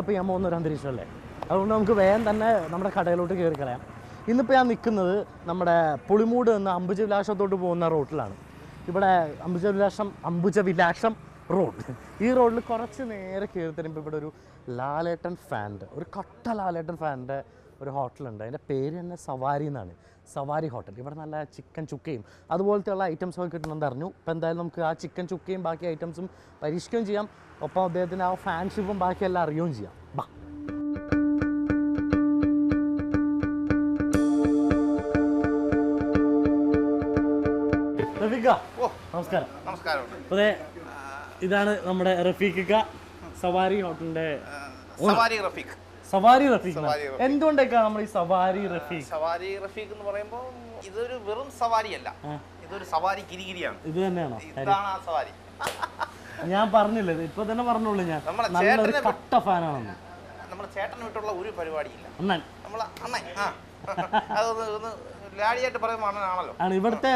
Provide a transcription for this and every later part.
Pack up ചെയ്യാൻ പോകുന്ന ഒരു അന്തരീക്ഷമല്ലേ, അതുകൊണ്ട് നമുക്ക് വേഗം തന്നെ നമ്മുടെ കടയിലോട്ട് കയറി കളയാം. ഇന്നിപ്പോൾ ഞാൻ നിൽക്കുന്നത് നമ്മുടെ പുളിമൂട് നിന്ന് അംബുജവിലാസത്തോട്ട് പോകുന്ന റോട്ടിലാണ്. ഇവിടെ അംബുജവിലാസം റോഡ്. ഈ റോഡിൽ കുറച്ച് നേരെ കയറി തരുമ്പോൾ ഇവിടെ ഒരു ലാലേട്ടൻ ഫാൻ്റെ, ഒരു കട്ട ലാലേട്ടൻ ഫാൻ്റെ ഒരു ഹോട്ടലുണ്ട്. അതിൻ്റെ പേര് തന്നെ സവാരി എന്നാണ്, സവാരി ഹോട്ടൽ. ഇവിടെ നല്ല ചിക്കൻ ചുക്കയും അതുപോലത്തെയുള്ള ഐറ്റംസൊക്കെ കിട്ടുന്നുണ്ട് അറിഞ്ഞു. അപ്പോൾ എന്തായാലും നമുക്ക് ആ ചിക്കൻ ചുക്കയും ബാക്കി ഐറ്റംസും പരീക്ഷിക്കുകയും ചെയ്യാം, ഒപ്പം അദ്ദേഹത്തിൻ്റെ ആ ഫാൻഷിപ്പും ബാക്കിയെല്ലാം അറിയുകയും ചെയ്യാം. ബാ. നമസ്കാരം. നമസ്കാരം. അതെ, ഇതാണ് നമ്മുടെ റഫീഖിക്ക, സവാരി ഹോട്ടലിന്റെ സവാരി റഫീഖ്. എന്തുകൊണ്ടൊക്കെയാണ് നമ്മൾ ഈ സവാരി റഫീഖ് എന്ന് പറയുമ്പോൾ ഇതൊരു വെറും സവാരി അല്ല, ഇതൊരു സവാരി ഗിരിഗിരിയാണ്. ഇത് തന്നെയാണോ? ഇതാണ് ആ സവാരി. ഞാൻ പറഞ്ഞില്ലേ, ഇപ്പൊ തന്നെ പറഞ്ഞോളൂ, ഞാൻ നല്ലൊരു കട്ട ഫാനാണെന്ന്. നമ്മുടെ ചേട്ടന് വിട്ടുള്ള ഒരു പരിപാടിയില്ല. അണ്ണൻ നമ്മളെ അണ്ണൻ അതൊന്ന് ലാഡിയായിട്ട് പറയുന്ന അണ്ണനാണല്ലോ. ആണ് ഇവിടുത്തെ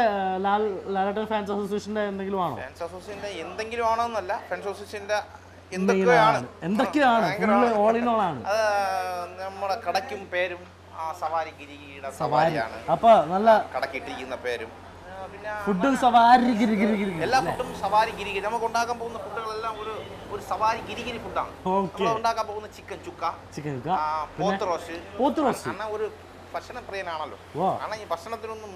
ലാലേട്ടൻ ഫാൻസ് അസോസിയേഷന്റെ എന്തെങ്കിലും ആണോ? ഫാൻസ് അസോസിയേഷന്റെ എന്തെങ്കിലും ആണോ എന്നല്ല, ഫാൻസ് അസോസിയേഷന്റെ എന്തൊക്കെയാണ് ഓൾ ഇൻ ഓൾ ആണ്. നമ്മുടെ കടയ്ക്കും പേരും ആ സവാരി ഗിരിഗിരിയുടെ സവാരിയാണ്. അപ്പൊ നല്ല കടക്കിട്ടിരിക്കുന്ന പേരും പിന്നെ ഫുഡും സവാരി ഗിരിഗിരി, എല്ലാ ഫുഡും സവാരി ഗിരിഗിരി. നമുക്ക് ഉണ്ടാക്കാൻ പോകുന്ന ഫുഡുകളെല്ലാം ഒരു സവാരി ഗിരിഗിരി ഫുഡാണ്. നമ്മൾ ഉണ്ടാക്കാൻ പോകുന്ന ചിക്കൻ ചുക്ക, പോത്ത് റോസ്റ്റ്. കാരണം ഒരു ഭക്ഷണ പ്രിയനാണല്ലോ, കാരണം ഈ ഭക്ഷണത്തിനൊന്നും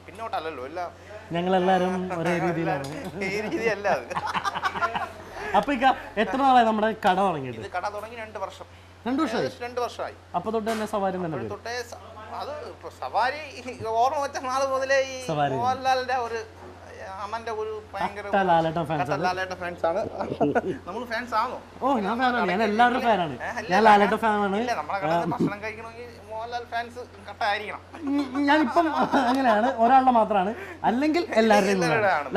പിന്നോട്ടല്ലല്ലോ, എല്ലാം ഞങ്ങളെല്ലാരും ഒരേ രീതിയിലാണ്. ഈ രീതിയല്ല അത്. അപ്പൊ എത്ര നാളായി നമ്മുടെ കട തുടങ്ങിയിട്ട്? ഇത് കട തുടങ്ങി 2 വർഷം. 2 വർഷമായി. അപ്പൊ തൊട്ട് തന്നെ സവാരി തന്നെ തൊട്ടേ അത് സവാരി ഓർമ്മ വെച്ച നാൾ മുതലേ ഈ മോഹൻലാലിന്റെ ഒരു അമ്മന്റെ ഒരു ഭയങ്കര ലാലേട്ടൻ ഫാൻസ് ആണ്. നമ്മൾ ഫാൻസ് ആണോ? ഓ, ഞാൻ ഫാനാണ്, ഞാൻ എല്ലാവരുടെ ഫാനാണ്. ഞാൻ ലാലേട്ടൻ ഫാനാണ്. നമ്മുടെ കടയിൽ ഭക്ഷണം കഴിക്കണമെങ്കിൽ മോഹൻലാൽ ഫാൻസ് കട്ടായിരിക്കണം. ഞാനിപ്പം അങ്ങനെയാണ്, ഒരാളുടെ മാത്രമാണ്, അല്ലെങ്കിൽ എല്ലാവരുടെയും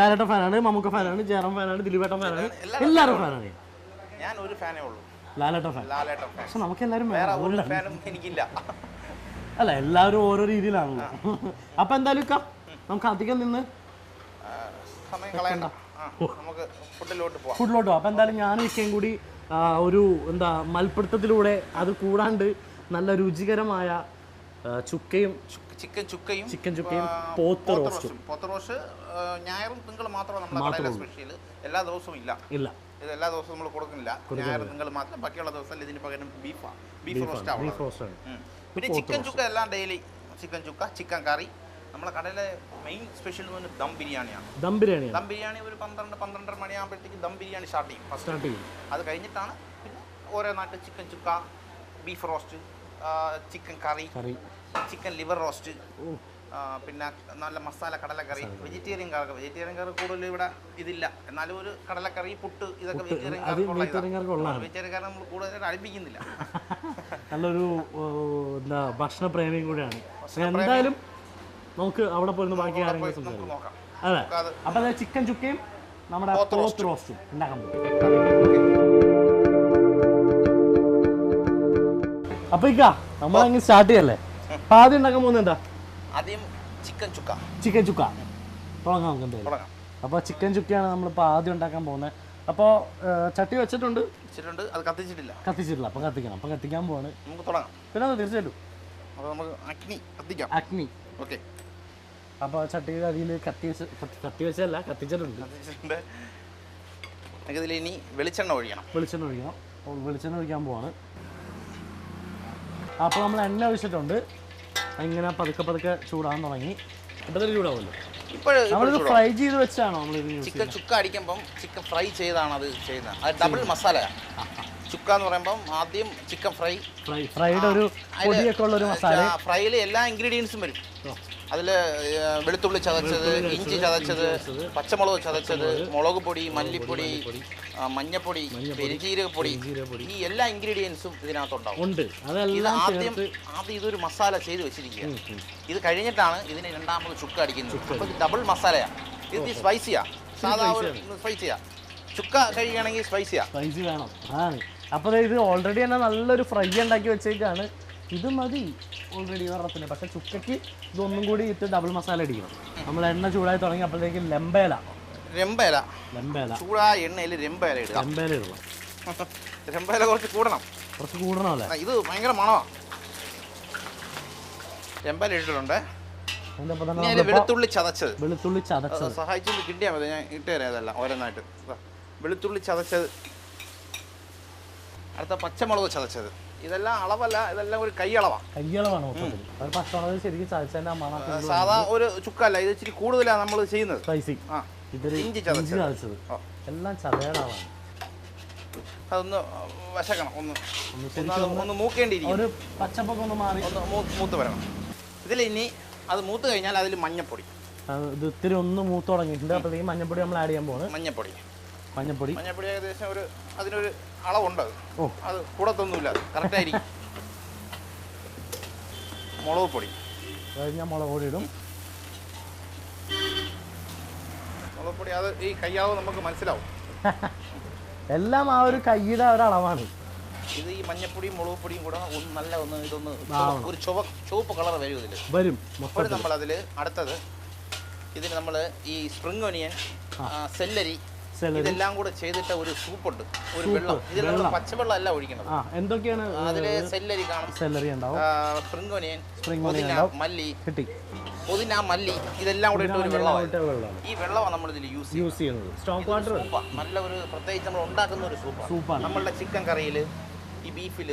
ലാലേട്ടൻ ഫാനാണ്, മമ്മൂക്ക ഫാനാണ്, ജയറാം ഫാനാണ്, ദിലീപേട്ടൻ ഫാനാണ്, എല്ലാവരും ഫാനാണ്. ഞാൻ ഒരു ഫാനേ ഉള്ളൂ, ലാലേട്ടൻ ഫാൻ. പക്ഷെ നമുക്ക് എല്ലാവരും എനിക്കില്ല. അല്ല, എല്ലാവരും ഓരോ രീതിയിലാണല്ലോ. അപ്പൊ എന്തായാലും നമുക്ക് അധികം നിന്ന് സമയം കളയണ്ട, നമുക്ക് ഫുഡിലോട്ട് പോവാം. അപ്പൊ എന്തായാലും ഞാനും ഇക്കയും കൂടി ഒരു മൽപ്പിടുത്തത്തിലൂടെ അത് കൂടാണ്ട് നല്ല രുചികരമായ ചിക്കൻ ചുക്കയും പോത്ത് റോസ്റ്റ് ഞായറും തിങ്കളും മാത്രമേ നമ്മുടെ കടയിലെ സ്പെഷ്യൽ. എല്ലാ ദിവസവും ഇല്ല, ഇത് എല്ലാ ദിവസവും നമ്മൾ കൊടുക്കുന്നില്ല. ഞായറും തിങ്കൾ മാത്രം, ബാക്കിയുള്ള ദിവസം ഇതിന് പകരം ബീഫ് റോസ്റ്റ് ആണ്. പിന്നെ ചിക്കൻ ചുക്ക എല്ലാം ഡെയിലി, ചിക്കൻ ചുക്ക, ചിക്കൻ കറി. നമ്മുടെ കടയിലെ മെയിൻ സ്പെഷ്യൽ എന്ന് പറഞ്ഞാൽ ദം ബിരിയാണിയാണ്. ദം ബിരിയാണി ഒരു 12-12:30 മണിയാകുമ്പോഴത്തേക്ക് ദം ബിരിയാണി സ്റ്റാർട്ട് ചെയ്യും. അത് കഴിഞ്ഞിട്ടാണ് പിന്നെ ഓരോ നാട്ടിൽ chicken chukka, beef roast, chicken curry, chicken liver roast, പിന്നെ നല്ല മസാല കടലക്കറി. വെജിറ്റേറിയൻ കറി കൂടുതൽ ഇവിടെ ഇതില്ല, എന്നാലും ഒരു കടലക്കറി, പുട്ട്, ഇതൊക്കെ വെജിറ്റേറിയൻകാരെ നമ്മൾ കൂടുതൽ അടുപ്പിക്കുന്നില്ല. നല്ലൊരു ഭക്ഷണ പ്രേമിയും കൂടെയാണ്. എന്തായാലും നമുക്ക് അവിടെ പോയി ബാക്കി കാര്യങ്ങൾ നോക്കാം. അതെ, അപ്പൊ ചിക്കൻ ചുക്കയും നമ്മുടെ പോത്ത് റോസ്റ്റും ഉണ്ടാക്കാൻ പറ്റും. അപ്പൊ നമ്മളങ്ങ് സ്റ്റാർട്ട് ചെയ്യല്ലേ? അപ്പൊ ആദ്യം ഉണ്ടാക്കാൻ പോകുന്നത് എന്താ? ആദ്യം ചിക്കൻ ചുക്ക തുടങ്ങാം നമുക്ക് എന്തായാലും. അപ്പോൾ ചിക്കൻ ചുക്കയാണ് നമ്മളിപ്പോൾ ആദ്യം ഉണ്ടാക്കാൻ പോകുന്നത്. അപ്പോൾ ചട്ടി വെച്ചിട്ടുണ്ട്, അത് കത്തിച്ചിട്ടില്ല. അപ്പോൾ കത്തിക്കാൻ പോവാണ്. നമുക്ക് തുടങ്ങാം. പിന്നെ തീർച്ചയായിട്ടും അപ്പോൾ നമുക്ക് അഗ്നി. ഓക്കെ. അപ്പോൾ ചട്ടിയുടെ അടിയിൽ കത്തിച്ചിട്ടുണ്ട്. ഇതിൽ ഇനി വെളിച്ചെണ്ണ ഒഴിക്കണം. വെളിച്ചെണ്ണ ഒഴിക്കാൻ പോവാണ്. അപ്പോൾ നമ്മൾ എണ്ണ ഒഴിച്ചിട്ടുണ്ട്. ഇങ്ങനെ പതുക്കെ ചൂടാൻ തുടങ്ങി. ഇപ്പോഴത്തെ ചൂടാവുമല്ലോ. നമ്മളിത് ഫ്രൈ ചെയ്ത് വെച്ചാണോ നമ്മളിത്? ചിക്കൻ ചുക്ക അടിക്കുമ്പം ചിക്കൻ ഫ്രൈ ചെയ്താണ് അത് ചെയ്യുന്നത്. അത് ഡബിൾ മസാലയാണ്. ചുക്ക എന്ന് പറയുമ്പം ആദ്യം ചിക്കൻ ഫ്രൈഡ് ഒരു പൊടിയൊക്കെ ഉള്ള ഒരു മസാല. ഫ്രൈയിൽ എല്ലാ ഇൻഗ്രീഡിയൻസും വരും. അതിൽ വെളുത്തുള്ളി ചതച്ചത്, ഇഞ്ചി ചതച്ചത്, പച്ചമുളക് ചതച്ചത്, മുളക് പൊടി, മല്ലിപ്പൊടി, മഞ്ഞപ്പൊടി, പെരുജീരകപ്പൊടി, ഈ എല്ലാ ഇൻഗ്രീഡിയൻസും ഇതിനകത്തുണ്ടാവും. ഇത് ആദ്യം ഇതൊരു മസാല ചെയ്ത് വെച്ചിരിക്കുക. ഇത് കഴിഞ്ഞിട്ടാണ് ഇതിന് രണ്ടാമത് ചുക്ക അടിക്കുന്നത്. അപ്പോൾ ഇത് ഡബിൾ മസാലയാണ്. ഇത് സ്പൈസിയാണ്, സാധാരണ സ്പൈസിയാണ്. ചുക്ക കഴിയുകയാണെങ്കിൽ സ്പൈസി വേണം. ആണ്. അപ്പോൾ ഇത് ഓൾറെഡി തന്നെ നല്ലൊരു ഫ്രൈ ഉണ്ടാക്കി വെച്ചേക്കാണ്. ഇത് മതി ഓൾറെഡി ഒരെണ്ണത്തിന്. പക്ഷേ ചുക്കയ്ക്ക് ഇതൊന്നും കൂടി ഇട്ട് ഡബിൾ മസാല അടിക്കണം. നമ്മൾ എണ്ണ ചൂടായി തുടങ്ങി അപ്പോഴത്തേക്ക് രമ്പേല ചൂടായ എണ്ണയിൽ രമ്പേല ഇടണം. രമ്പേല കുറച്ച് കൂടണം. കുറച്ച് കൂടണമല്ലേ? ഇത് ഭയങ്കര മണമാണ്. ചെമ്പല ഇട്ടിട്ടുണ്ട്. വെളുത്തുള്ളി ചതച്ചത്. വെളുത്തുള്ളി ചതച്ചത് സഹായിച്ചത് കിട്ടിയാൽ മതി, ഞാൻ ഇട്ടുതരാം. ഇതെല്ലാം ഓരോന്നായിട്ട്. വെളുത്തുള്ളി ചതച്ചത്, അടുത്ത പച്ചമുളക് ചതച്ചത്. ഇതെല്ലാം അളവല്ല, ഇതെല്ലാം ഒരു കൈയളവാണ്. സാധാ ഒരു ചുക്കല്ല, ഇത് ഇച്ചിരി കൂടുതലാണ് നമ്മൾ ചെയ്യുന്നത്. ഇഞ്ചി ചതച്ചത് എല്ലാം ചതയാളാണ്. അതൊന്ന് വശക്കണം, ഒന്ന് മൂക്കേണ്ടിയിരിക്കും. പച്ചപ്പൊക്കെ ഒന്ന് മാറി ഒന്ന് മൂത്ത് വരണം. ഇതിൽ ഇനി അത് മൂത്ത് കഴിഞ്ഞാൽ അതിൽ മഞ്ഞപ്പൊടി, ഇത് ഇത്തിരി ഒന്ന് മൂത്ത് തുടങ്ങിയിട്ടുണ്ട്. അപ്പോഴത്തേക്കും മഞ്ഞപ്പൊടി നമ്മൾ ആഡ് ചെയ്യാൻ പോകുന്നത്. മഞ്ഞപ്പൊടി ഏകദേശം അതിനൊരു അളവുണ്ട്. അത് കൂടത്തൊന്നുമില്ല, കറക്റ്റായിരിക്കും. മുളക് പൊടി കഴിഞ്ഞാൽ മുളക് പൊടി ഇടും. മുളക് പൊടി അത് ഈ കയ്യാവ് നമുക്ക് മനസ്സിലാവും. എല്ലാം ആ ഒരു കൈയുടെ ഒരളവാണ്. ഇത് ഈ മഞ്ഞപ്പൊടിയും മുളക് പൊടിയും കൂടെ ഇതൊന്ന് ഒരു ചുവപ്പ് കളർ വരും. അപ്പോൾ നമ്മൾ അതിൽ അടുത്തത് ഇതിന് നമ്മൾ ഈ സ്പ്രിംഗ് ഒനിയൻ, സെല്ലരി, ഇതെല്ലാം കൂടെ ചെയ്തിട്ട് ഒരു സൂപ്പുണ്ട്, ഒരു വെള്ളം. ഇതിൽ നമ്മൾ പച്ചവെള്ളം അല്ല ഒഴിക്കുന്നത്. എന്തൊക്കെയാണ് അതില് സെല്ലരി കാണും, സെല്ലറി ഉണ്ടാവും, സ്പ്രിംഗ് ഒനിയൻ, മല്ലി, പുതിന, മല്ലി, ഇതെല്ലാം കൂടെ ഇട്ട് ഒരു വെള്ളമാണ്. ഈ വെള്ളമാണ് നമ്മൾ ഇതിൽ യൂസ് ചെയ്യുന്നത്. സ്റ്റോക്ക് വാട്ടർ നല്ല ഒരു പ്രത്യേകിച്ച് നമ്മൾ ഉണ്ടാക്കുന്ന ഒരു സൂപ്പാണ്. നമ്മളുടെ ചിക്കൻ കറിയിൽ, ഈ ബീഫിൽ,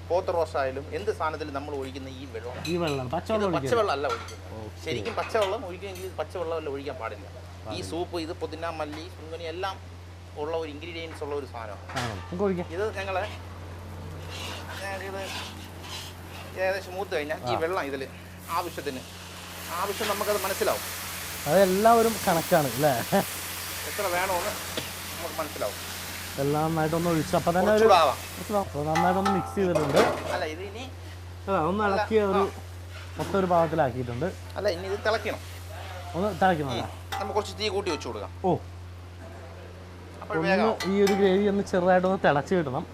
പോത്ത് റോസ്റ്റായാലും എന്ത് സാധനത്തിലും നമ്മൾ ഒഴിക്കുന്ന ഈ വെള്ളം പച്ചവെള്ളം അല്ല ഒഴിക്കുന്നത്. ശരിക്കും പച്ചവെള്ളം ഒഴിക്കുമെങ്കിൽ പച്ചവെള്ളം അല്ല ഒഴിക്കാൻ പാടില്ല. ഈ സൂപ്പ്, ഇത് പുതിന, മല്ലി, സ്പ്രിംഗ് എല്ലാം ഉള്ള ഒരു ഇൻഗ്രീഡിയൻസ് ഉള്ള ഒരു സാധനമാണ്. ഇത് ഞങ്ങൾ ഏകദേശം മൂത്ത് കഴിഞ്ഞാൽ ഈ വെള്ളം ഇതിൽ ആവശ്യം നമുക്കത് മനസ്സിലാവും. അതെല്ലാവരും കണക്കാണ് അല്ലേ? എത്ര വേണമെന്ന് നമുക്ക് മനസ്സിലാവും. എല്ലാം നന്നായിട്ടൊന്ന് ഒഴിച്ചു. അപ്പം തന്നെ നന്നായിട്ടൊന്ന് മിക്സ് ചെയ്തിട്ടുണ്ട്. അല്ല ഇത് ഇനി ഒന്ന് ഇളക്കി ഒരു മൊത്തം ഒരു ഭാഗത്തിലാക്കിയിട്ടുണ്ട്. അല്ല ഇനി ഇത് തിളക്കണം. ഒന്ന് തിളക്കണം. നമുക്ക് കുറച്ച് തീ കൂട്ടി വെച്ച് കൊടുക്കാം. ഈ ഒരു ഗ്രേവി ഒന്ന് ചെറുതായിട്ടൊന്ന് തിളച്ച് കിട്ടണം.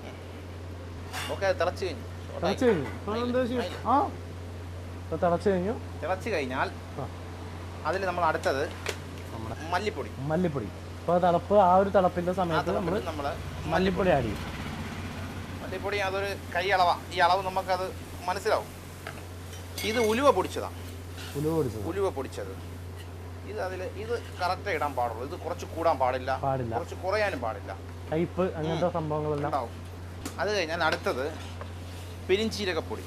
തിളച്ച് കഴിഞ്ഞാൽ അതിൽ നമ്മൾ അടുത്തത് മല്ലിപ്പൊടി. അപ്പോൾ തിളപ്പ്, ആ ഒരു തിളപ്പിൻ്റെ സമയത്ത് നമ്മൾ മല്ലിപ്പൊടി ആഡ് ചെയ്യും. മല്ലിപ്പൊടി അതൊരു കൈ അളവാണ്. ഈ അളവ് നമുക്കത് മനസ്സിലാവും. ഇത് ഉലുവ പൊടിച്ചതാണ്. ഉലുവ പൊടിച്ചത് ഇത് കറക്റ്റ് ഇടാൻ പാടുള്ളൂ. ഇത് കുറച്ച് കൂടാൻ പാടില്ല, കുറച്ച് കുറയാനും പാടില്ല. കയ്പ്പ് അങ്ങനത്തെ സംഭവങ്ങളെല്ലാം ഉണ്ടാവും. അത് കഴിഞ്ഞാൽ അടുത്തത് പെരിഞ്ചീരകപ്പൊടി.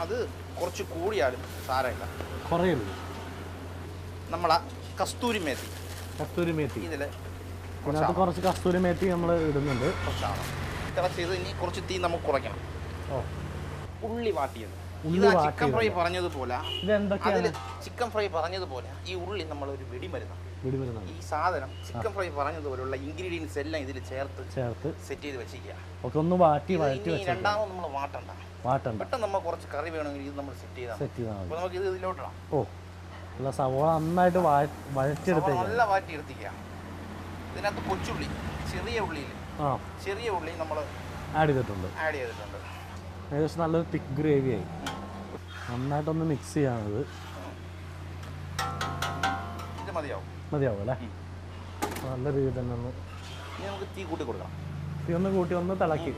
അത് കുറച്ച് കൂടിയാലും സാരമില്ല, കുറയുള്ളൂ. നമ്മളെ കസ്തൂരി മേത്തി ഇതിൽ കുറച്ച് കസ്തൂരി മേത്തി നമ്മൾ ഇടുന്നുണ്ട്. തിളച്ചത് ഇനി കുറച്ച് തീ നമുക്ക് കുറയ്ക്കണം. ഉള്ളി വാട്ടിയത്. ചിക്കൻ ഫ്രൈ പറഞ്ഞതുപോലെ ഈ ഉള്ളി നമ്മളൊരു വെടിമരുന്നാണ്. ഈ സാധനം ചിക്കൻ ഫ്രൈ പറഞ്ഞതുപോലുള്ള ഇൻഗ്രീഡിയൻസ് എല്ലാം ഇതിൽ ചേർത്ത് സെറ്റ് ചെയ്ത് വെച്ചിരിക്കുക. ഒന്ന് വാട്ടി രണ്ടാമത് നമ്മൾ വാട്ടണ്ട. പെട്ടെന്ന് നമ്മൾ കുറച്ച് കറി വേണമെങ്കിൽ ഇത് നമ്മൾ സെറ്റ് ചെയ്താൽ അപ്പോൾ നമുക്ക് ഇത് ഇതിലോട്ടിടാം. സവോള നന്നായിട്ട് നല്ല വാട്ടിയെടുത്തിക്കുക. ഇതിനകത്ത് കൊച്ചുള്ളി, ചെറിയ ഉള്ളി നമ്മൾ ആഡ് ചെയ്തിട്ടുണ്ട്. ഏകദേശം നല്ലൊരു തിക്ക് ഗ്രേവിയായി. നന്നായിട്ടൊന്ന് മിക്സ് ചെയ്യാണത്. ഇത് മതിയാവും അല്ലേ? നല്ല രീതിയിൽ തന്നെ നമുക്ക് തീ കൂട്ടി കൊടുക്കാം. തീ ഒന്ന് കൂട്ടി ഒന്ന് തിളക്കി.